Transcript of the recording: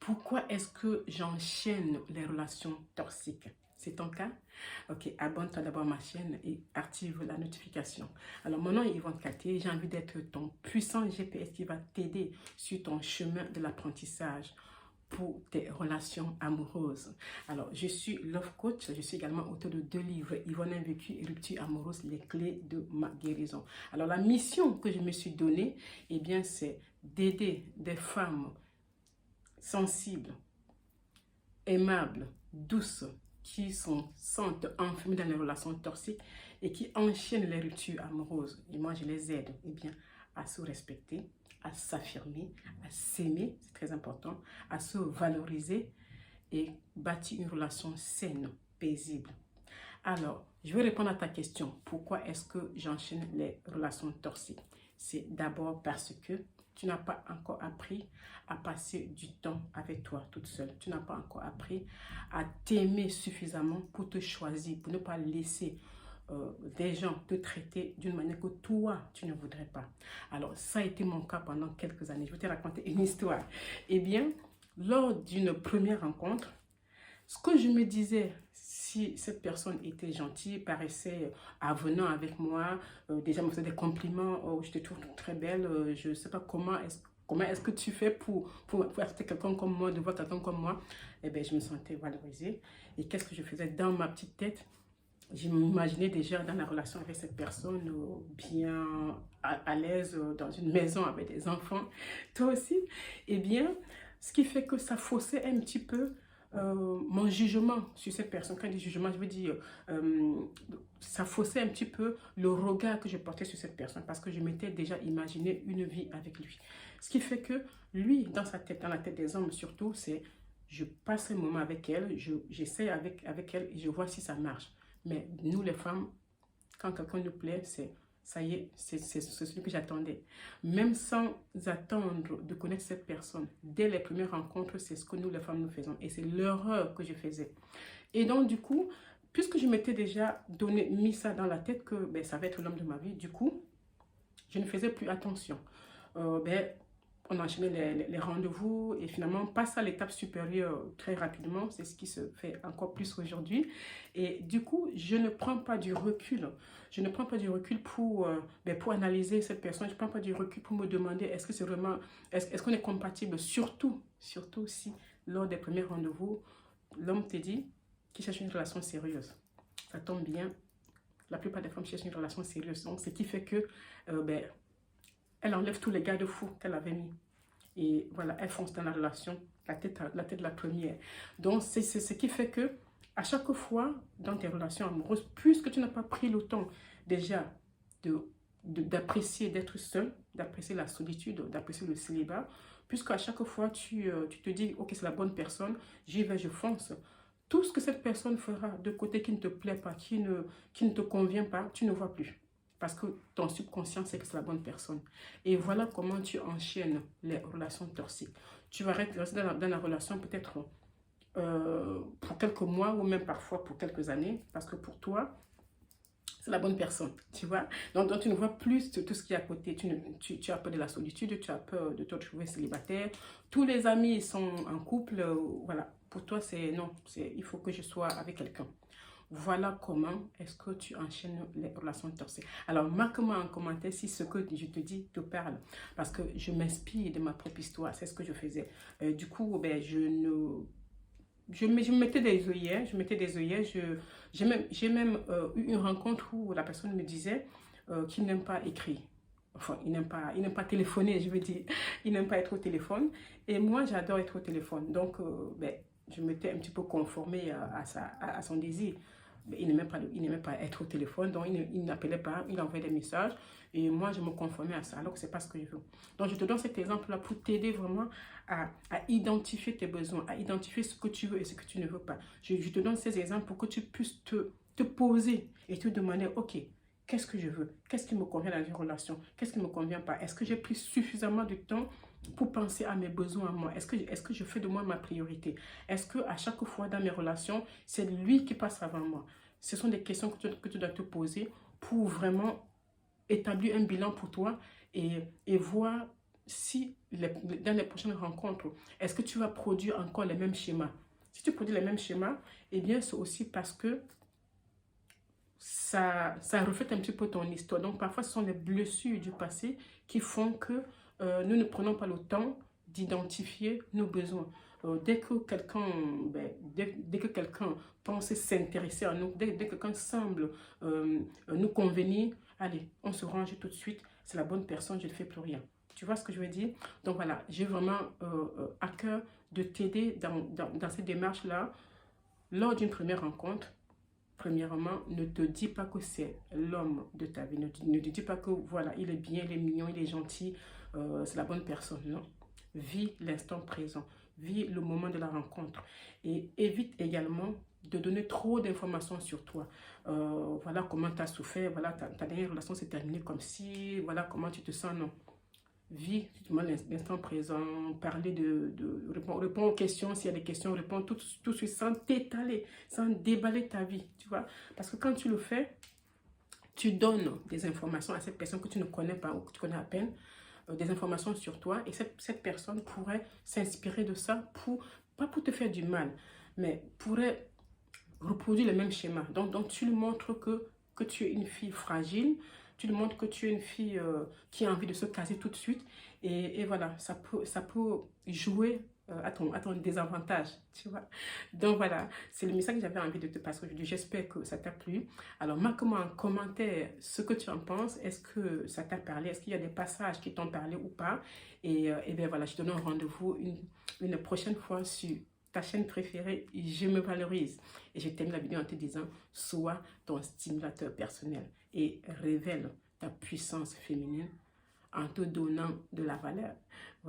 Pourquoi est-ce que j'enchaîne les relations toxiques? C'est ton cas? Ok, abonne-toi d'abord à ma chaîne et active la notification. Alors, mon nom est Yvonne Katé. J'ai envie d'être ton puissant GPS qui va t'aider sur ton chemin de l'apprentissage pour tes relations amoureuses. Alors, je suis Love Coach. Je suis également auteur de 2 livres, Yvonne Invécue et Rupture amoureuse, les clés de ma guérison. Alors, la mission que je me suis donnée, eh bien, c'est d'aider des femmes sensibles, aimables, douces, qui sont sentent enfermées dans les relations toxiques et qui enchaînent les ruptures amoureuses. Et moi, je les aide bien, à se respecter, à s'affirmer, à s'aimer, c'est très important, à se valoriser et bâtir une relation saine, paisible. Alors, je vais répondre à ta question. Pourquoi est-ce que j'enchaîne les relations toxiques? C'est d'abord parce que tu n'as pas encore appris à passer du temps avec toi toute seule. Tu n'as pas encore appris à t'aimer suffisamment pour te choisir, pour ne pas laisser des gens te traiter d'une manière que toi, tu ne voudrais pas. Alors, ça a été mon cas pendant quelques années. Je vais te raconter une histoire. Eh bien, lors d'une première rencontre, ce que je me disais, si cette personne était gentille, paraissait avenant avec moi, déjà me faisait des compliments, oh, je te trouve très belle, je ne sais pas comment est-ce que tu fais pour accepter quelqu'un comme moi, de voir quelqu'un comme moi, eh bien, je me sentais valorisée. Et qu'est-ce que je faisais dans ma petite tête? Je m'imaginais déjà dans la relation avec cette personne, bien à l'aise, dans une maison avec des enfants, toi aussi. Eh bien, ce qui fait que ça faussait un petit peu mon jugement sur cette personne. Quand je dis jugement, je veux dire, ça faussait un petit peu le regard que je portais sur cette personne parce que je m'étais déjà imaginé une vie avec lui. Ce qui fait que lui, dans sa tête, dans la tête des hommes surtout, c'est je passe un moment avec elle, j'essaie avec elle et je vois si ça marche. Mais nous les femmes, quand quelqu'un nous plaît, c'est ça y est, c'est celui que j'attendais. Même sans attendre de connaître cette personne, dès les premières rencontres, c'est ce que nous les femmes nous faisons. Et c'est l'erreur que je faisais. Et donc du coup, puisque je m'étais déjà mis ça dans la tête que ben, ça va être l'homme de ma vie, du coup, je ne faisais plus attention. On enchaînait les rendez-vous et finalement on passe à l'étape supérieure très rapidement. C'est ce qui se fait encore plus aujourd'hui. Et du coup, je ne prends pas du recul. Je ne prends pas du recul pour analyser cette personne. Je ne prends pas du recul pour me demander est-ce que c'est vraiment, est-ce qu'on est compatible. Surtout si lors des premiers rendez-vous, l'homme te dit qu'il cherche une relation sérieuse. Ça tombe bien. La plupart des femmes cherchent une relation sérieuse. Donc, ce qui fait que elle enlève tous les garde-fous qu'elle avait mis. Et voilà, elle fonce dans la relation, la tête de la première. Donc, c'est ce qui fait que, à chaque fois, dans tes relations amoureuses, puisque tu n'as pas pris le temps déjà d'apprécier d'être seul, d'apprécier la solitude, d'apprécier le célibat, puisque à chaque fois, tu te dis, ok, c'est la bonne personne, j'y vais, je fonce. Tout ce que cette personne fera de côté qui ne te plaît pas, qui ne te convient pas, tu ne vois plus. Parce que ton subconscient sait que c'est la bonne personne. Et voilà comment tu enchaînes les relations toxiques. Tu vas rester dans la relation peut-être pour quelques mois ou même parfois pour quelques années. Parce que pour toi, c'est la bonne personne, tu vois. Donc tu ne vois plus tout ce qui est à côté. Tu as peur de la solitude, tu as peur de te retrouver célibataire. Tous les amis sont en couple. Voilà. Pour toi, c'est non. Il faut que je sois avec quelqu'un. Voilà comment est-ce que tu enchaînes les relations toxiques. Alors, marque-moi en commentaire si ce que je te dis te parle. Parce que je m'inspire de ma propre histoire. C'est ce que je faisais. Du coup, ben, je me mettais des œillères. J'ai même eu une rencontre où la personne me disait qu'il n'aime pas écrire. Enfin, il n'aime pas téléphoner, je veux dire. Il n'aime pas être au téléphone. Et moi, j'adore être au téléphone. Donc, je m'étais un petit peu conformée à son désir. Mais il n'aimait pas être au téléphone, donc il n'appelait pas, il envoyait des messages. Et moi, je me conformais à ça, alors que ce n'est pas ce que je veux. Donc, je te donne cet exemple-là pour t'aider vraiment à identifier tes besoins, à identifier ce que tu veux et ce que tu ne veux pas. Je te donne ces exemples pour que tu puisses te poser et te demander, ok, qu'est-ce que je veux? Qu'est-ce qui me convient dans une relation? Qu'est-ce qui ne me convient pas? Est-ce que j'ai pris suffisamment de temps pour penser à mes besoins à moi? Est-ce que je fais de moi ma priorité? Est-ce qu'à chaque fois dans mes relations, c'est lui qui passe avant moi? Ce sont des questions que tu dois te poser pour vraiment établir un bilan pour toi et voir si dans les prochaines rencontres, est-ce que tu vas produire encore les mêmes schémas? Si tu produis les mêmes schémas, eh bien, c'est aussi parce que ça reflète un petit peu ton histoire. Donc, parfois, ce sont les blessures du passé qui font que nous ne prenons pas le temps d'identifier nos besoins. Dès que quelqu'un dès que quelqu'un pense s'intéresser à nous, dès que quelqu'un semble nous convenir, allez, on se range tout de suite, c'est la bonne personne, je ne fais plus rien. Tu vois ce que je veux dire? Donc voilà, j'ai vraiment à cœur de t'aider dans cette démarche-là. Lors d'une première rencontre, premièrement, ne te dis pas que c'est l'homme de ta vie. Ne te dis pas que voilà, il est bien, il est mignon, il est gentil, c'est la bonne personne. Non. Vis l'instant présent. Vis le moment de la rencontre. Et évite également de donner trop d'informations sur toi. Voilà comment tu as souffert, voilà ta dernière relation s'est terminée comme si, voilà comment tu te sens. Non. Vis l'instant présent, parler réponds aux questions, s'il y a des questions, réponds tout de suite sans t'étaler, sans déballer ta vie, tu vois. Parce que quand tu le fais, tu donnes des informations à cette personne que tu ne connais pas ou que tu connais à peine, des informations sur toi, et cette personne pourrait s'inspirer de ça, pas pour te faire du mal, mais pourrait reproduire le même schéma. Donc tu lui montres que tu es une fille fragile, tu lui montres que tu es une fille qui a envie de se caser tout de suite. Et voilà, ça peut jouer à ton désavantage, tu vois. Donc voilà, c'est le message que j'avais envie de te passer aujourd'hui. J'espère que ça t'a plu. Alors marque-moi en commentaire ce que tu en penses. Est-ce que ça t'a parlé? Est-ce qu'il y a des passages qui t'ont parlé ou pas? Et bien voilà, je te donne un rendez-vous une prochaine fois sur ta chaîne préférée, Je me valorise. Et je termine la vidéo en te disant, sois ton stimulateur personnel et révèle ta puissance féminine en te donnant de la valeur.